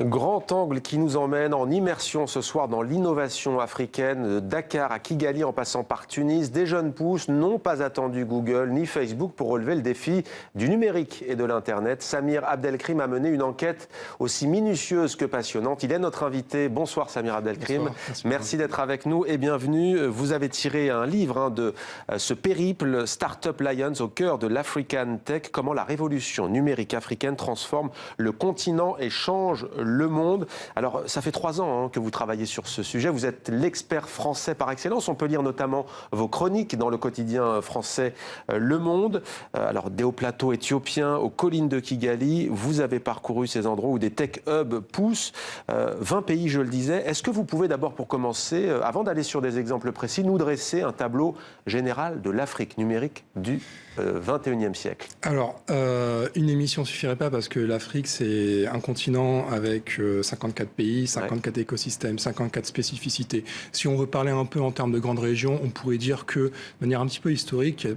Grand angle qui nous emmène en immersion ce soir dans l'innovation africaine, de Dakar à Kigali en passant par Tunis. Des jeunes pousses n'ont pas attendu Google ni Facebook pour relever le défi du numérique et de l'Internet. Samir Abdelkrim a mené une enquête aussi minutieuse que passionnante. Il est notre invité. Bonsoir Samir Abdelkrim. Bonsoir. Merci d'être avec nous et bienvenue. Vous avez tiré un livre de ce périple Startup Lions au cœur de l'African Tech. Comment la révolution numérique africaine transforme le continent et change le monde. Alors, ça fait 3 ans que vous travaillez sur ce sujet. Vous êtes l'expert français par excellence. On peut lire notamment vos chroniques dans le quotidien français Le Monde. Alors, des hauts plateaux éthiopiens aux collines de Kigali, vous avez parcouru ces endroits où des tech hubs poussent. 20 pays, je le disais. Est-ce que vous pouvez d'abord, pour commencer, avant d'aller sur des exemples précis, nous dresser un tableau général de l'Afrique numérique du 21e siècle? Alors, une émission ne suffirait pas parce que l'Afrique, c'est un continent avec 54 pays, 54 écosystèmes, 54 spécificités. Si on veut parler un peu en termes de grandes régions, on pourrait dire que, de manière un petit peu historique,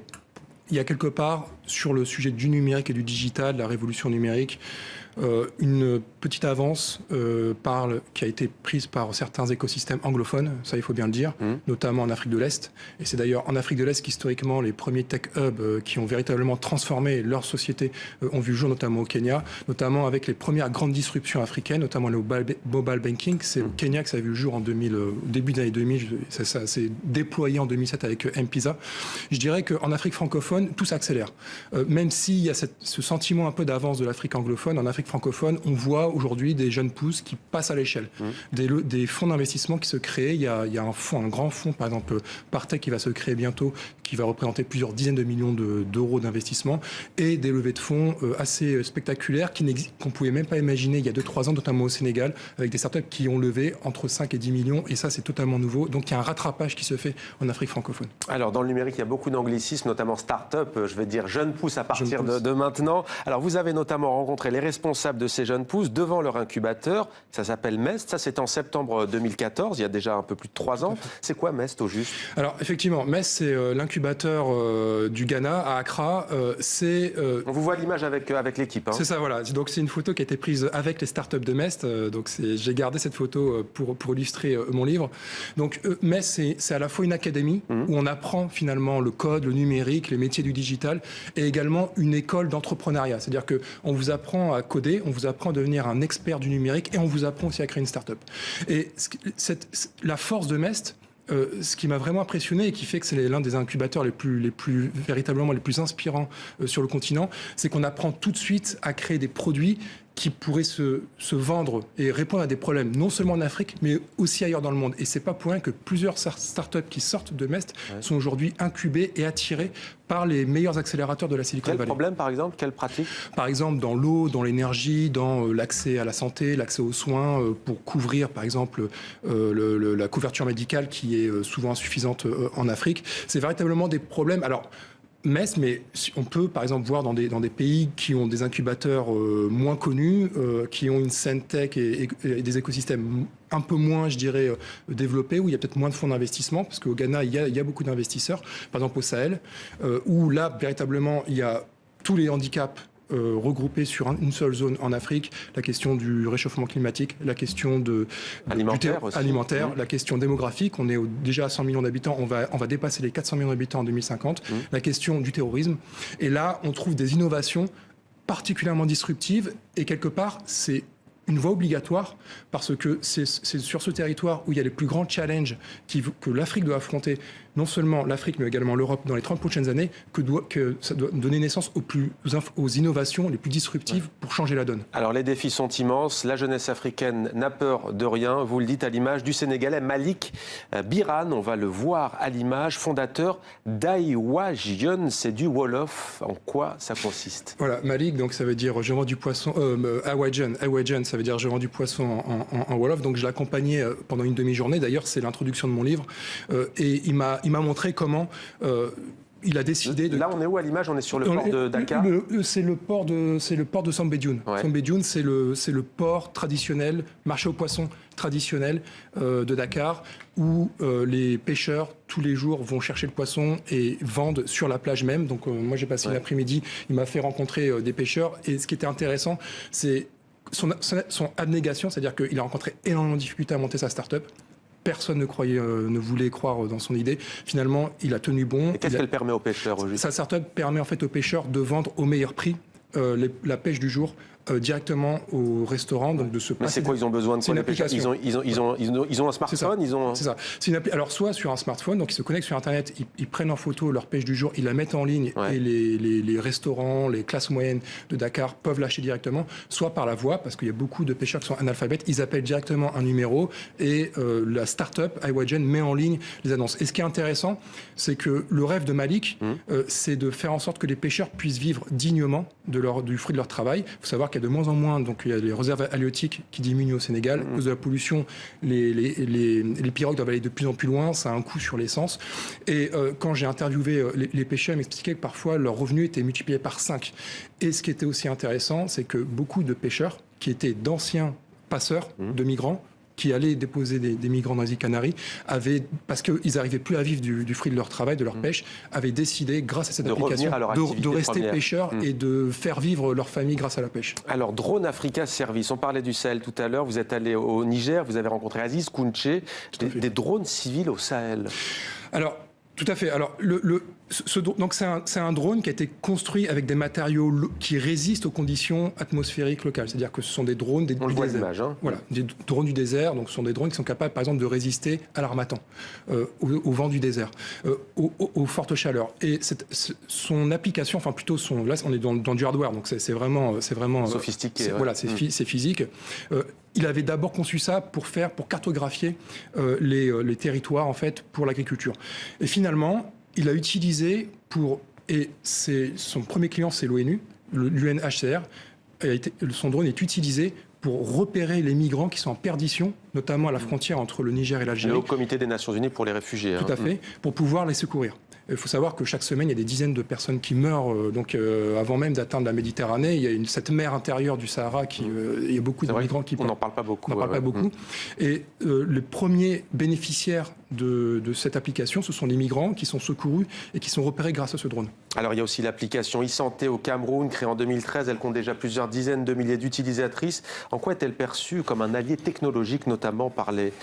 il y a quelque part, sur le sujet du numérique et du digital, de la révolution numérique, une petite avance qui a été prise par certains écosystèmes anglophones, ça il faut bien le dire, notamment en Afrique de l'Est. Et c'est d'ailleurs en Afrique de l'Est qu'historiquement les premiers tech hubs qui ont véritablement transformé leur société ont vu le jour, notamment au Kenya, notamment avec les premières grandes disruptions africaines, notamment le mobile banking. C'est au Kenya que ça a vu le jour en 2000, au début des années 2000, ça s'est déployé en 2007 avec M-Pesa. Je dirais qu'en Afrique francophone, tout s'accélère. Même s'il y a ce sentiment un peu d'avance de l'Afrique anglophone, en Afrique francophone, on voit aujourd'hui des jeunes pousses qui passent à l'échelle. Des fonds d'investissement qui se créent. Il y a un grand fonds, par exemple, Partech, qui va se créer bientôt, qui va représenter plusieurs dizaines de millions d'euros d'investissement, et des levées de fonds assez spectaculaires qu'on ne pouvait même pas imaginer il y a 2-3 ans, notamment au Sénégal, avec des startups qui ont levé entre 5 et 10 millions, et ça, c'est totalement nouveau. Donc, il y a un rattrapage qui se fait en Afrique francophone. Alors, dans le numérique, il y a beaucoup d'anglicismes, notamment start-up, je vais dire jeunes pousses à partir de maintenant. Alors, vous avez notamment rencontré les responsables de ces jeunes pousses devant leur incubateur. Ça s'appelle MEST. Ça, c'était en septembre 2014, il y a déjà un peu plus de 3 ans. C'est quoi MEST au juste? Alors, effectivement, MEST, c'est l'incubateur du Ghana à Accra. On vous voit l'image avec l'équipe. C'est ça, voilà. Donc, c'est une photo qui a été prise avec les startups de MEST. Donc, j'ai gardé cette photo pour illustrer mon livre. Donc, MEST, c'est à la fois une académie où on apprend finalement le code, le numérique, les métiers du digital, et également une école d'entrepreneuriat. C'est-à-dire qu'on vous apprend à coder, on vous apprend à devenir un expert du numérique, et on vous apprend aussi à créer une start-up. Et la force de MEST, ce qui m'a vraiment impressionné et qui fait que c'est l'un des incubateurs véritablement les plus inspirants sur le continent, c'est qu'on apprend tout de suite à créer des produits qui pourraient se vendre et répondre à des problèmes, non seulement en Afrique, mais aussi ailleurs dans le monde. Et c'est pas pour rien que plusieurs startups qui sortent de MEST sont aujourd'hui incubées et attirées par les meilleurs accélérateurs de la Silicon Valley. Quel problème, par exemple? Quelle pratique? Par exemple, dans l'eau, dans l'énergie, dans l'accès à la santé, l'accès aux soins, pour couvrir, par exemple, la couverture médicale qui est souvent insuffisante en Afrique. C'est véritablement des problèmes. Alors, MEST, mais on peut par exemple voir dans des pays qui ont des incubateurs moins connus, qui ont une scène tech et des écosystèmes un peu moins, je dirais, développés, où il y a peut-être moins de fonds d'investissement, parce qu'au Ghana, il y a beaucoup d'investisseurs, par exemple au Sahel, où là, véritablement, il y a tous les handicaps regroupés sur une seule zone en Afrique, la question du réchauffement climatique, la question alimentaire, la question démographique, on est déjà à 100 millions d'habitants, on va dépasser les 400 millions d'habitants en 2050, la question du terrorisme, et là on trouve des innovations particulièrement disruptives, et quelque part c'est une voie obligatoire, parce que c'est sur ce territoire où il y a les plus grands challenges que l'Afrique doit affronter, non seulement l'Afrique, mais également l'Europe dans les 30 prochaines années, que ça doit donner naissance aux innovations les plus disruptives pour changer la donne. Alors les défis sont immenses, la jeunesse africaine n'a peur de rien, vous le dites à l'image du Sénégalais Malik Birane, on va le voir à l'image, fondateur d'Aiwajen, c'est du Wolof, en quoi ça consiste? Voilà, Malik, donc ça veut dire je vends du poisson, Aiwajen, ça veut dire je vends du poisson en Wolof, donc je l'accompagnais pendant une demi-journée, d'ailleurs c'est l'introduction de mon livre, et il m'a montré comment il a décidé de... Là, on est où à l'image? On est sur le port de Dakar. C'est le port de Sambédioune. Ouais. Sambédioune, c'est le port traditionnel, marché aux poissons traditionnel de Dakar, où les pêcheurs, tous les jours, vont chercher le poisson et vendent sur la plage même. Donc moi, j'ai passé l'après-midi, il m'a fait rencontrer des pêcheurs. Et ce qui était intéressant, c'est son abnégation, c'est-à-dire qu'il a rencontré énormément de difficultés à monter sa start-up. Personne ne voulait croire dans son idée. Finalement, il a tenu bon. Et qu'est-ce qu'elle permet aux pêcheurs au juste ? Sa start-up permet en fait aux pêcheurs de vendre au meilleur prix la pêche du jour directement au restaurant, donc de se passer. Mais c'est quoi, ils ont besoin de quoi les pêcheurs ? Ils ont un smartphone, C'est ça. Alors soit sur un smartphone, donc ils se connectent sur Internet, ils prennent en photo leur pêche du jour, ils la mettent en ligne et les restaurants, les classes moyennes de Dakar peuvent l'acheter directement, soit par la voix, parce qu'il y a beaucoup de pêcheurs qui sont analphabètes, ils appellent directement un numéro et la start-up iWagen met en ligne les annonces. Et ce qui est intéressant, c'est que le rêve de Malik, c'est de faire en sorte que les pêcheurs puissent vivre dignement du fruit de leur travail. Il faut savoir qu'il y a de moins en moins, donc il y a les réserves halieutiques qui diminuent au Sénégal. À cause de la pollution, les pirogues doivent aller de plus en plus loin, ça a un coût sur l'essence. Et quand j'ai interviewé les pêcheurs, ils m'expliquaient que parfois leur revenu était multiplié par 5. Et ce qui était aussi intéressant, c'est que beaucoup de pêcheurs, qui étaient d'anciens passeurs de migrants, qui allaient déposer des migrants dans les îles Canaries, parce qu'ils n'arrivaient plus à vivre du fruit de leur travail, de leur pêche, avaient décidé, grâce à cette application, de rester pêcheurs et de faire vivre leur famille grâce à la pêche. Alors, Drone Africa Service, on parlait du Sahel tout à l'heure, vous êtes allé au Niger, vous avez rencontré Aziz Kounché, des drones civils au Sahel. Alors, tout à fait. Alors, donc c'est un drone qui a été construit avec des matériaux qui résistent aux conditions atmosphériques locales. C'est-à-dire que ce sont des drones du désert. Voilà, des drones du désert. Donc, ce sont des drones qui sont capables, par exemple, de résister à l'harmattan, au vent du désert, aux fortes chaleurs. Et son application, enfin plutôt là, on est dans du hardware. Donc, c'est vraiment sophistiqué. Voilà, c'est physique. Il avait d'abord conçu ça pour cartographier les territoires en fait pour l'agriculture. Et finalement, il a utilisé son premier client, c'est l'ONU, l'UNHCR. Son drone est utilisé pour repérer les migrants qui sont en perdition, notamment à la frontière entre le Niger et l'Algérie. Le Haut Comité des Nations Unies pour les réfugiés. Tout à fait, pour pouvoir les secourir. Il faut savoir que chaque semaine, il y a des dizaines de personnes qui meurent. Avant même d'atteindre la Méditerranée, il y a cette mer intérieure du Sahara il y a beaucoup de migrants qui... On n'en parle pas beaucoup. Et les premiers bénéficiaires de cette application, ce sont les migrants qui sont secourus et qui sont repérés grâce à ce drone. Alors, il y a aussi l'application e-santé au Cameroun, créée en 2013. Elle compte déjà plusieurs dizaines de milliers d'utilisatrices. En quoi est-elle perçue comme un allié technologique, notamment par les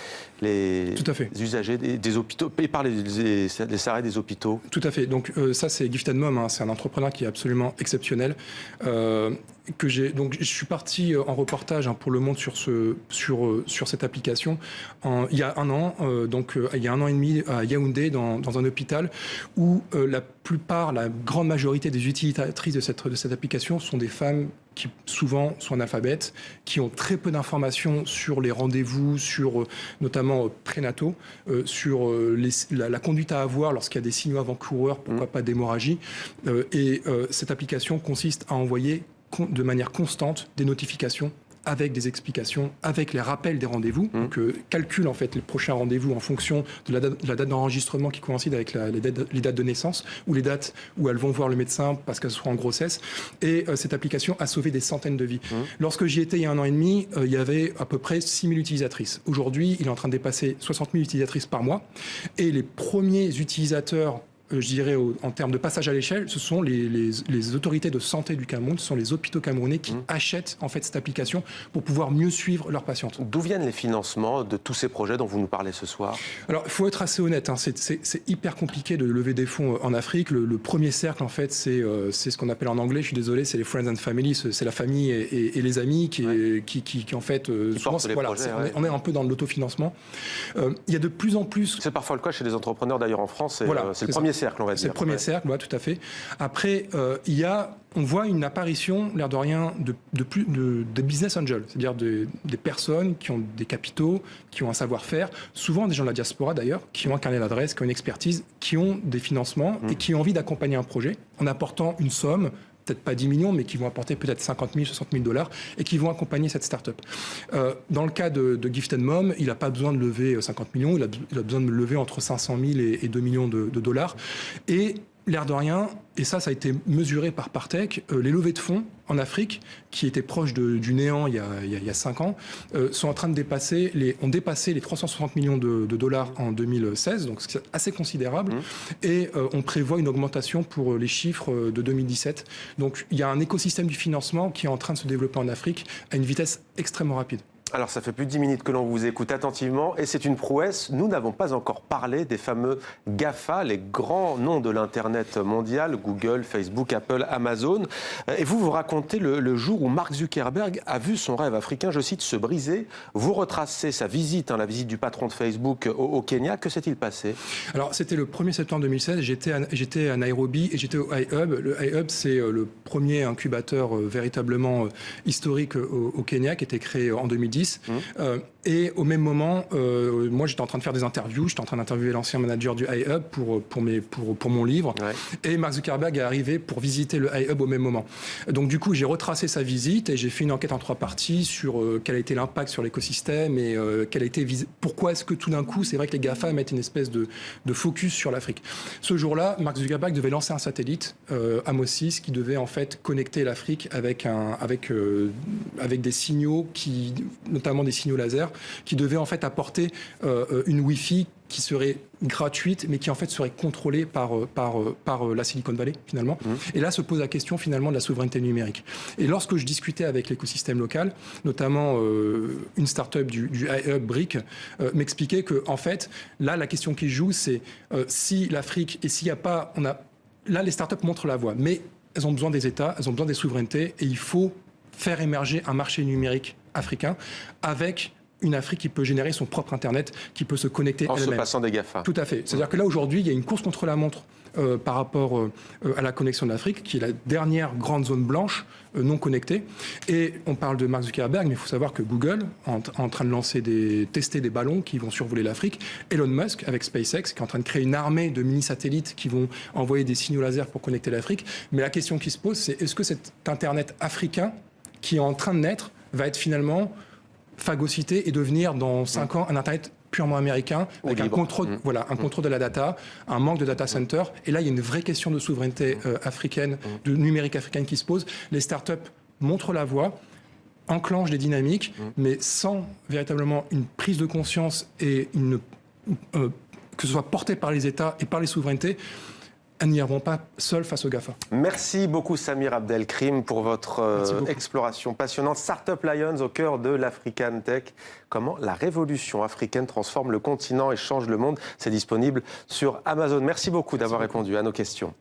usagers des hôpitaux et par les salariés des hôpitaux? Tout à fait. Donc ça, c'est Gifted Mom. C'est un entrepreneur qui est absolument exceptionnel. Donc je suis parti en reportage pour Le Monde sur cette application il y a un an. Il y a un an et demi à Yaoundé dans un hôpital où la grande majorité des utilisatrices de cette application sont des femmes qui souvent sont analphabètes, qui ont très peu d'informations sur les rendez-vous, notamment prénataux, sur la conduite à avoir lorsqu'il y a des signaux avant-coureurs, pourquoi pas d'hémorragie. Cette application consiste à envoyer de manière constante des notifications avec des explications, avec les rappels des rendez-vous. Donc, calcule en fait les prochains rendez-vous en fonction de la date d'enregistrement qui coïncide avec les dates de naissance ou les dates où elles vont voir le médecin parce qu'elles sont en grossesse. Et cette application a sauvé des centaines de vies. Lorsque j'y étais il y a un an et demi, il y avait à peu près 6 000 utilisatrices. Aujourd'hui, il est en train de dépasser 60 000 utilisatrices par mois. Et les premiers utilisateurs, je dirais, en termes de passage à l'échelle, ce sont les autorités de santé du Cameroun, ce sont les hôpitaux camerounais qui achètent en fait cette application pour pouvoir mieux suivre leurs patientes. D'où viennent les financements de tous ces projets dont vous nous parlez ce soir? Alors, il faut être assez honnête, c'est hyper compliqué de lever des fonds en Afrique. Le premier cercle, en fait, c'est ce qu'on appelle en anglais, je suis désolé, c'est les friends and family, c'est la famille et les amis qui en fait, souvent, on est un peu dans l'autofinancement. Il y a de plus en plus... C'est parfois le cas chez les entrepreneurs d'ailleurs en France, c'est le premier cercle, on va dire. C'est le premier cercle, tout à fait. Après, on voit une apparition, l'air de rien, de business angels, c'est-à-dire des personnes qui ont des capitaux, qui ont un savoir-faire, souvent des gens de la diaspora d'ailleurs, qui ont un carnet d'adresse, qui ont une expertise, qui ont des financements et qui ont envie d'accompagner un projet en apportant une somme, peut-être pas 10 millions, mais qui vont apporter peut-être 50 000, 60 000 $ et qui vont accompagner cette start-up. Dans le cas de Gifted Mom, il n'a pas besoin de lever 50 millions, il a besoin de lever entre 500 000 et 2 millions de dollars. Et l'air de rien, et ça a été mesuré par Partech, les levées de fonds en Afrique, qui étaient proches du néant il y a 5 ans, sont en train de ont dépassé les 360 millions de dollars en 2016, donc c'est assez considérable, et on prévoit une augmentation pour les chiffres de 2017. Donc il y a un écosystème du financement qui est en train de se développer en Afrique à une vitesse extrêmement rapide. Alors, ça fait plus de 10 minutes que l'on vous écoute attentivement et c'est une prouesse. Nous n'avons pas encore parlé des fameux GAFA, les grands noms de l'Internet mondial, Google, Facebook, Apple, Amazon. Et vous racontez le jour où Mark Zuckerberg a vu son rêve africain, je cite, se briser. Vous retracez sa visite, la visite du patron de Facebook au Kenya. Que s'est-il passé? Alors, c'était le 1er septembre 2016. J'étais à Nairobi et j'étais au iHub. Le iHub, c'est le premier incubateur véritablement historique au Kenya qui a été créé en 2010. Et au même moment, moi j'étais en train de faire des interviews, j'étais en train d'interviewer l'ancien manager du iHub pour mon livre, et Mark Zuckerberg est arrivé pour visiter le iHub au même moment. Donc du coup j'ai retracé sa visite et j'ai fait une enquête en 3 parties sur quel a été l'impact sur l'écosystème et pourquoi est-ce que tout d'un coup, c'est vrai que les GAFA mettent une espèce de focus sur l'Afrique. Ce jour-là, Mark Zuckerberg devait lancer un satellite, Amos 6, qui devait en fait connecter l'Afrique avec des signaux notamment des signaux laser, qui devaient en fait apporter une Wi-Fi qui serait gratuite, mais qui en fait serait contrôlée par la Silicon Valley, finalement. Et là se pose la question, finalement, de la souveraineté numérique. Et lorsque je discutais avec l'écosystème local, notamment une start-up du iHub, Brick, m'expliquait que, en fait, là, la question qui joue, c'est si l'Afrique, et s'il n'y a pas... Là, les start-up montrent la voie, mais elles ont besoin des États, elles ont besoin des souverainetés, et il faut faire émerger un marché numérique africain avec une Afrique qui peut générer son propre Internet, qui peut se connecter elle-même. En se passant des GAFA. Tout à fait. C'est-à-dire que là, aujourd'hui, il y a une course contre la montre par rapport à la connexion de l'Afrique, qui est la dernière grande zone blanche non connectée. Et on parle de Mark Zuckerberg, mais il faut savoir que Google est en train de tester des ballons qui vont survoler l'Afrique. Elon Musk, avec SpaceX, qui est en train de créer une armée de mini-satellites qui vont envoyer des signaux laser pour connecter l'Afrique. Mais la question qui se pose, c'est est-ce que cet Internet africain qui est en train de naître va être finalement phagocyté et devenir dans 5 ans un Internet purement américain, avec un contrôle, un contrôle de la data, un manque de data center. Et là, il y a une vraie question de souveraineté africaine, de numérique africaine qui se pose. Les startups montrent la voie, enclenchent des dynamiques, mais sans véritablement une prise de conscience et que ce soit porté par les États et par les souverainetés, elles n'y arriveront pas seules face aux GAFA. Merci beaucoup Samir Abdelkrim pour votre exploration passionnante. Startup Lions au cœur de l'African Tech. Comment la révolution africaine transforme le continent et change le monde. C'est disponible sur Amazon. Merci beaucoup d'avoir répondu à nos questions.